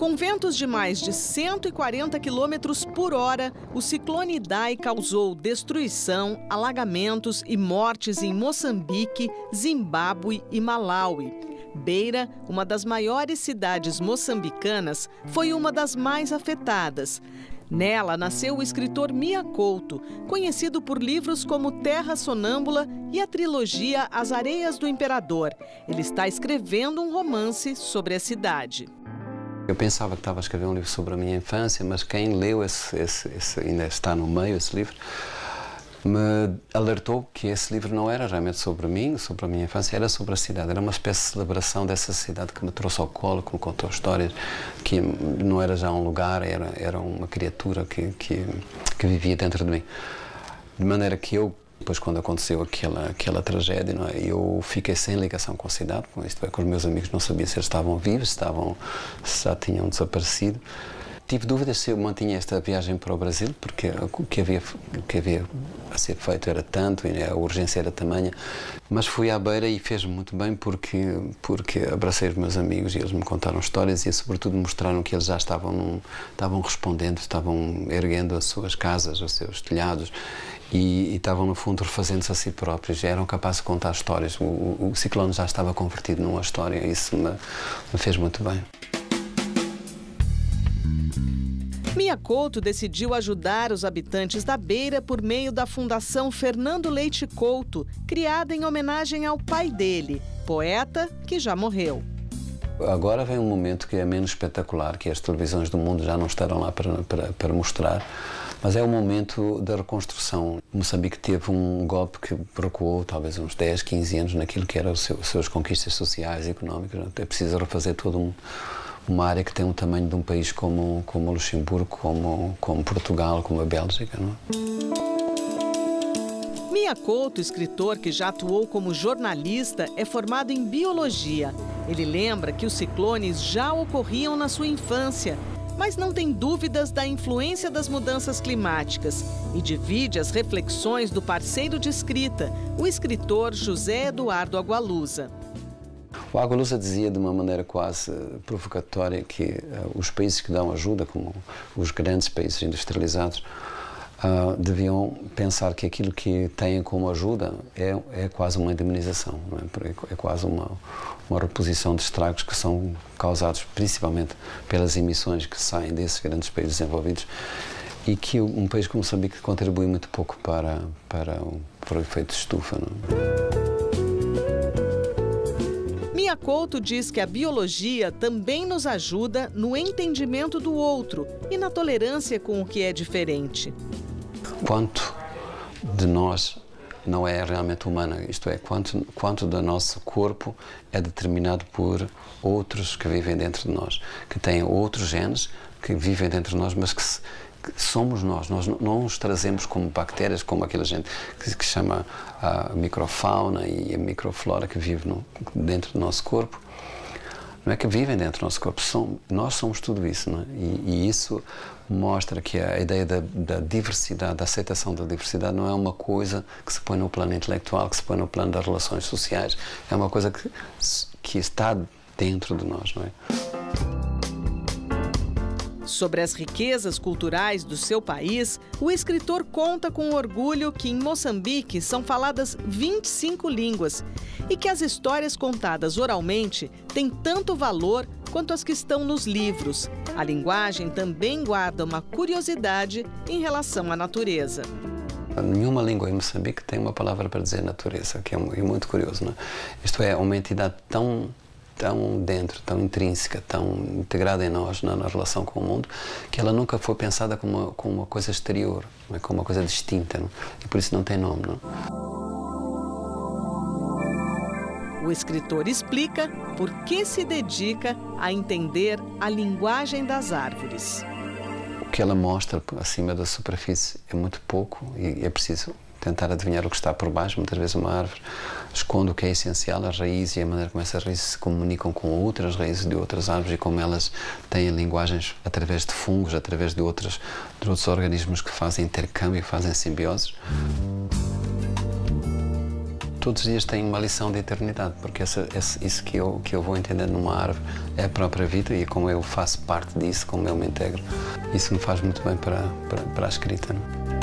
Com ventos de mais de 140 quilômetros por hora, o ciclone Idai causou destruição, alagamentos e mortes em Moçambique, Zimbábue e Malawi. Beira, uma das maiores cidades moçambicanas, foi uma das mais afetadas. Nela nasceu o escritor Mia Couto, conhecido por livros como Terra Sonâmbula e a trilogia As Areias do Imperador. Ele está escrevendo um romance sobre a cidade. Eu pensava que estava a escrever um livro sobre a minha infância, mas quem leu ainda está no meio, esse livro, me alertou que esse livro não era realmente sobre mim, sobre a minha infância, era sobre a cidade. Era uma espécie de celebração dessa cidade que me trouxe ao colo, que me contou histórias, que não era já um lugar, era uma criatura que vivia dentro de mim. De maneira que eu, depois quando aconteceu aquela tragédia, não é, eu fiquei sem ligação com a cidade, isto é, com os meus amigos, não sabia se eles estavam vivos, se já tinham desaparecido. Tive dúvidas se eu mantinha esta viagem para o Brasil, porque o que havia a ser feito era tanto e a urgência era tamanha, mas fui à Beira e fez-me muito bem porque abracei os meus amigos e eles me contaram histórias e sobretudo mostraram que eles já estavam respondendo, estavam erguendo as suas casas, os seus telhados e estavam no fundo refazendo-se a si próprios, já eram capazes de contar histórias. O ciclone já estava convertido numa história e isso me fez muito bem. Mia Couto decidiu ajudar os habitantes da Beira por meio da Fundação Fernando Leite Couto, criada em homenagem ao pai dele, poeta que já morreu. Agora vem um momento que é menos espetacular, que as televisões do mundo já não estarão lá para mostrar, mas é o momento da reconstrução. Moçambique teve um golpe que recuou talvez uns 10, 15 anos naquilo que eram as suas conquistas sociais e económicas. É preciso refazer uma área que tem o tamanho de um país como o Luxemburgo, como Portugal, como a Bélgica, não é? Mia Couto, escritor que já atuou como jornalista, é formado em biologia. Ele lembra que os ciclones já ocorriam na sua infância, mas não tem dúvidas da influência das mudanças climáticas e divide as reflexões do parceiro de escrita, o escritor José Eduardo Agualusa. O Agualusa dizia de uma maneira quase provocatória que os países que dão ajuda, como os grandes países industrializados, deviam pensar que aquilo que têm como ajuda é quase uma indemnização, não é? É quase uma reposição de estragos que são causados principalmente pelas emissões que saem desses grandes países desenvolvidos e que um país como Moçambique contribui muito pouco para o efeito de estufa, não é? Mia Couto diz que a biologia também nos ajuda no entendimento do outro e na tolerância com o que é diferente. Quanto de nós não é realmente humana, isto é, quanto do nosso corpo é determinado por outros que vivem dentro de nós, que têm outros genes que vivem dentro de nós, mas que somos nós não os trazemos como bactérias, como aquela gente que chama a microfauna e a microflora que vive dentro do nosso corpo. Não é que vivem dentro do nosso corpo, nós somos tudo isso, não é? E isso mostra que a ideia da diversidade, da aceitação da diversidade não é uma coisa que se põe no plano intelectual, que se põe no plano das relações sociais, é uma coisa que está dentro de nós, não é? Sobre as riquezas culturais do seu país, o escritor conta com orgulho que em Moçambique são faladas 25 línguas e que as histórias contadas oralmente têm tanto valor quanto as que estão nos livros. A linguagem também guarda uma curiosidade em relação à natureza. Nenhuma língua em Moçambique tem uma palavra para dizer natureza, que é muito curioso, não é? Isto é, uma entidade tão dentro, tão intrínseca, tão integrada em nós, na relação com o mundo, que ela nunca foi pensada como uma coisa exterior, não é? Como uma coisa distinta, não? E por isso não tem nome, não? O escritor explica por que se dedica a entender a linguagem das árvores. O que ela mostra acima da superfície é muito pouco e é preciso tentar adivinhar o que está por baixo. Muitas vezes uma árvore esconde o que é essencial, as raízes e a maneira como essas raízes se comunicam com outras raízes de outras árvores e como elas têm linguagens através de fungos, através de outros organismos que fazem intercâmbio, que fazem simbioses. todos os dias têm uma lição de eternidade, porque isso que eu vou entendendo numa árvore é a própria vida, e como eu faço parte disso, como eu me integro, isso me faz muito bem para a escrita, não?